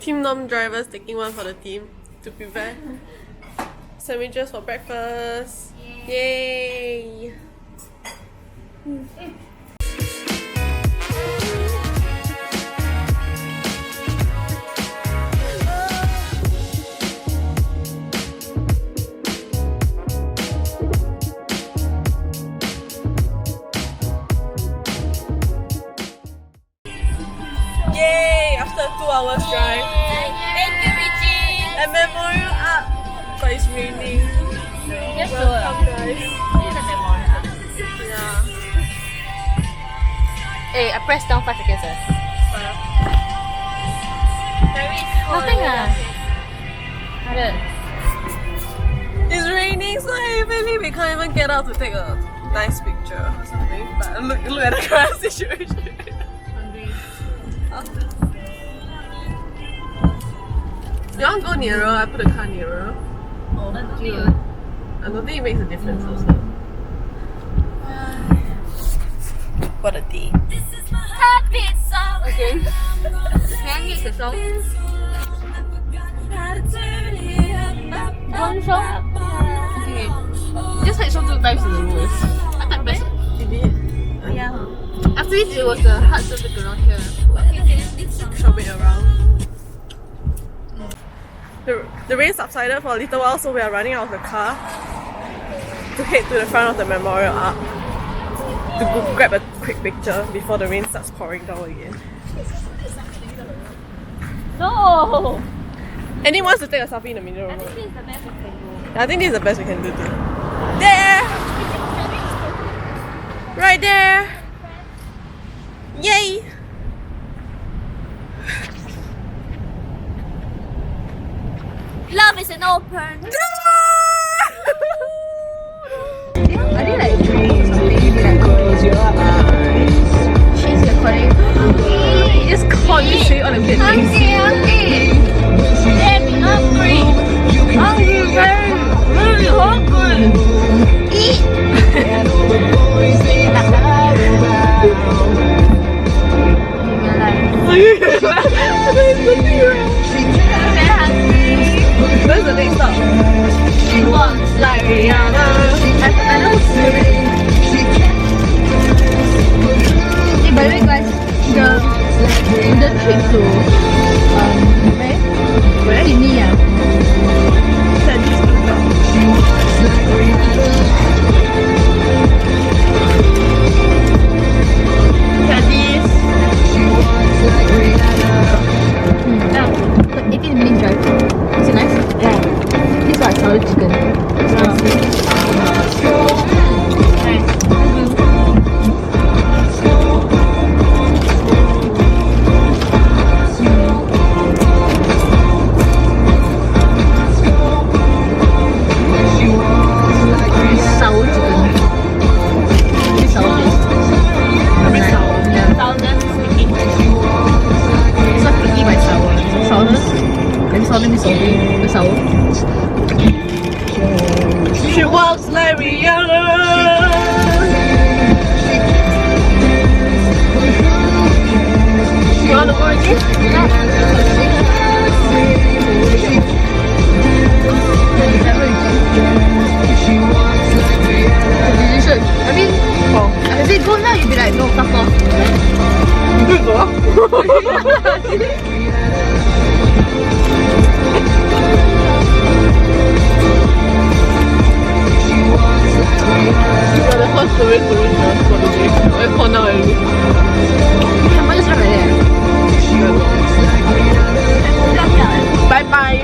Team Nom drivers taking one for the team to prepare sandwiches for breakfast. Yay! Yay! After a 2 hours drive. Thank you, Richie. And Memorial up, but it's raining. Yes, Welcome, guys. Yeah. Hey, I pressed down 5 seconds. Nothing. It's raining so heavily we can't even get out to take a nice picture or something. But look at the current situation. You want to go nearer? I put the car nearer. Oh, that's cute. I don't think it makes a difference also. What a day. Happy song. Okay. Can you the song? One song? Okay. Just like some 2 times in the row. I thought best. You did? Yeah. After this, it was the hard surface around here. Shove it around. The rain subsided for a little while, so we are running out of the car to head to the front of the memorial arc to go grab a quick picture before the rain starts pouring down again. No! Anyone wants to take a selfie in the middle road? I think this is the best we can do. I think this is the best we can do too. There! Right there! Yay! Love is an open. I did like dream or something, like close your eyes. She's recording. You just call you say all the good things. I'm hungry. Hungry, very hungry. Eat. And all the boys they lie Where's the next stop? She walks like Rihanna. I know swimming. Hey, by the way, guys, the trip to where? Sydney, yeah. 18 minutes drive. Is it nice? Yeah. This one I saw the chicken. Sour chicken. This sour taste. Yeah. Sourness. It's not picky by sour. Sourness. Then sourness is salty. The sour. She walks like Rihanna. You wanna go again? Delicious. I mean, if it goes now, you'll be like, no, fuck off. Good go. You're the first tourist for the day. I for now anyway. Can I just right there? Bye bye.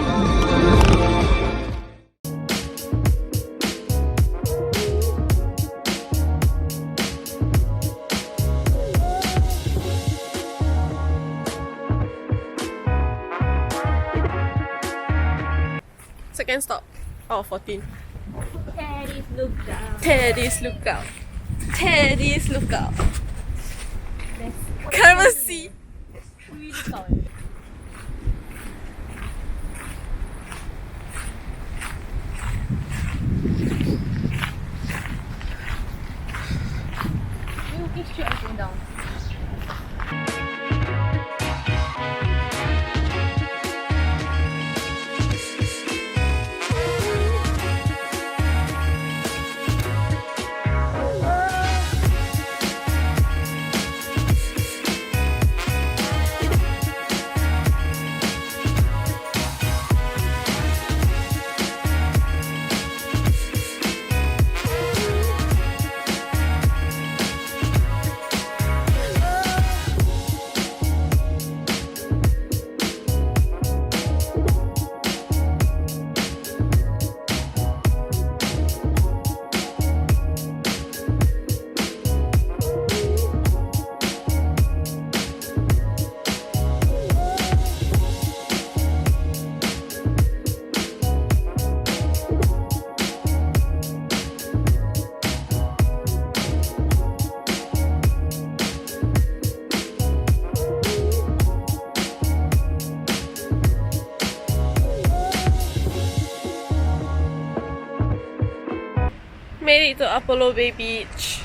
Second stop out of 14. Teddy's lookout. Teddy's lookout. Teddy's lookout. Can't even see. You straight and going down. to Apollo Bay Beach.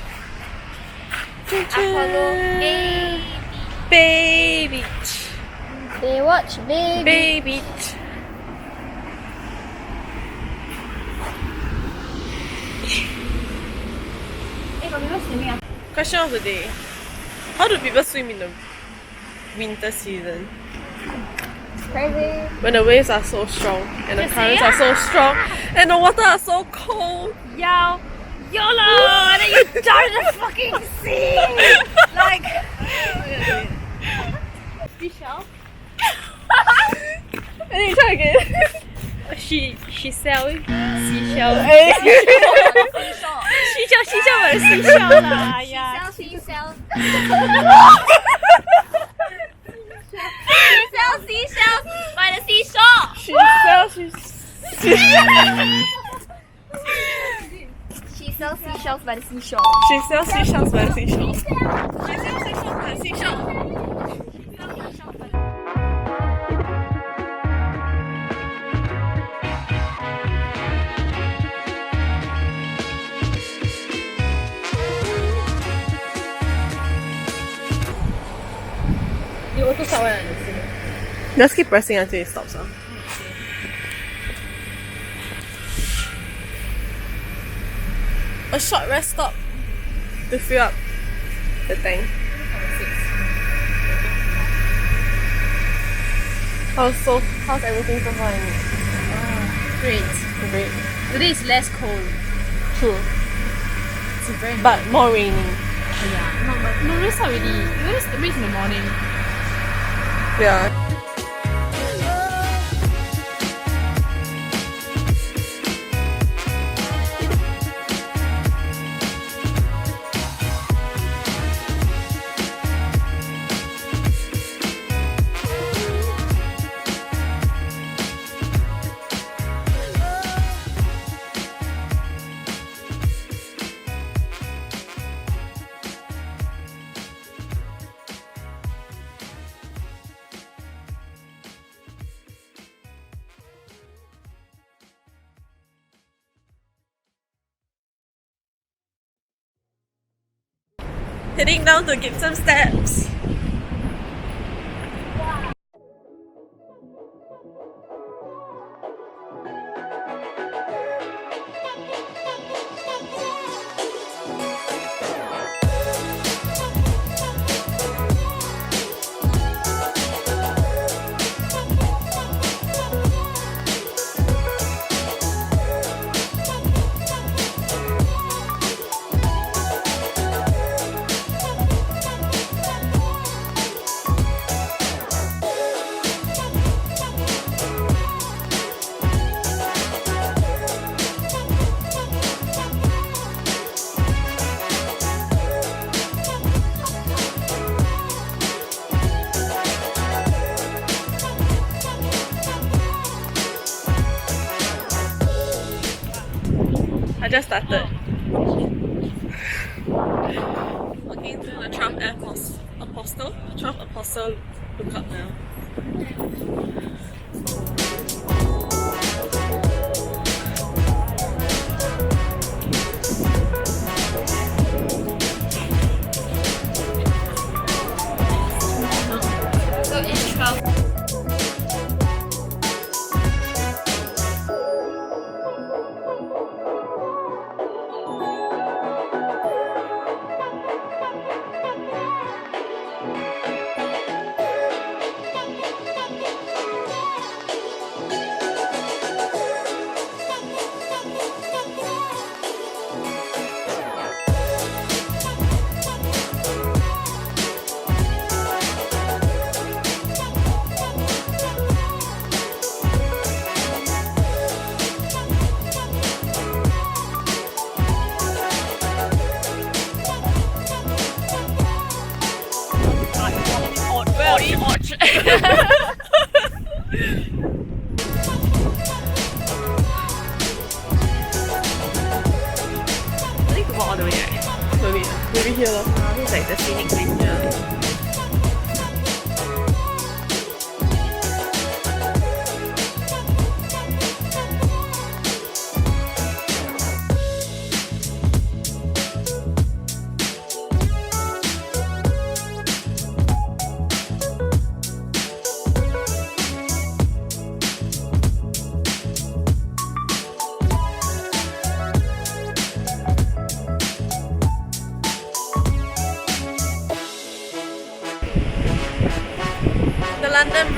Apollo Bay Beach. Baywatch, baby. Bay Beach. Question of the day. How do people swim in the winter season? Crazy. When the waves are so strong and the currents are so strong and the water are so cold. YOLO! And then you dive in the fucking sea! Like... Seashell? And then you try again. She sells seashell. Seashell by the seashell lah. Yeah. She sells seashells by the seashore. She sells She sells seashells by the seashore. She sells seashells by the seashore. She sells seashells by the seashore. You auto stop when I see. Just keep pressing until it stops. A short rest stop to fill up the tank. How's everything so far? Great. Great. Today is less cold. True. It's very nice. But more rainy. Yeah. No, it's not really. It rains in the morning. Yeah. Heading down to Gibsons Steps. I just started. Walking through the 12th Apostle lookout now. So it's 12. I think we walk all the way, right? Maybe here. This is like the scenic picture.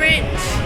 bridge.